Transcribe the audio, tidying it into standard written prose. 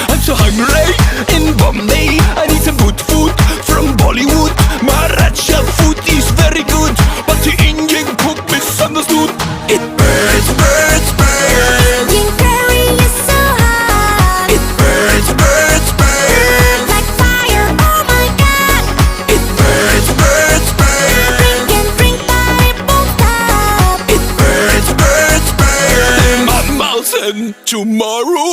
I'm so hungry in Bombay. I need some good food from Bollywood. Maharaja food is very good, but the Indian cook misunderstood. It burns, burns, burns. Green curry is so hot. It burns, burns, burns. Like fire, oh my god. It burns, burns, burns. Drink and drink, but it won't stop. It burns, burns, burns. In my mouth and tomorrow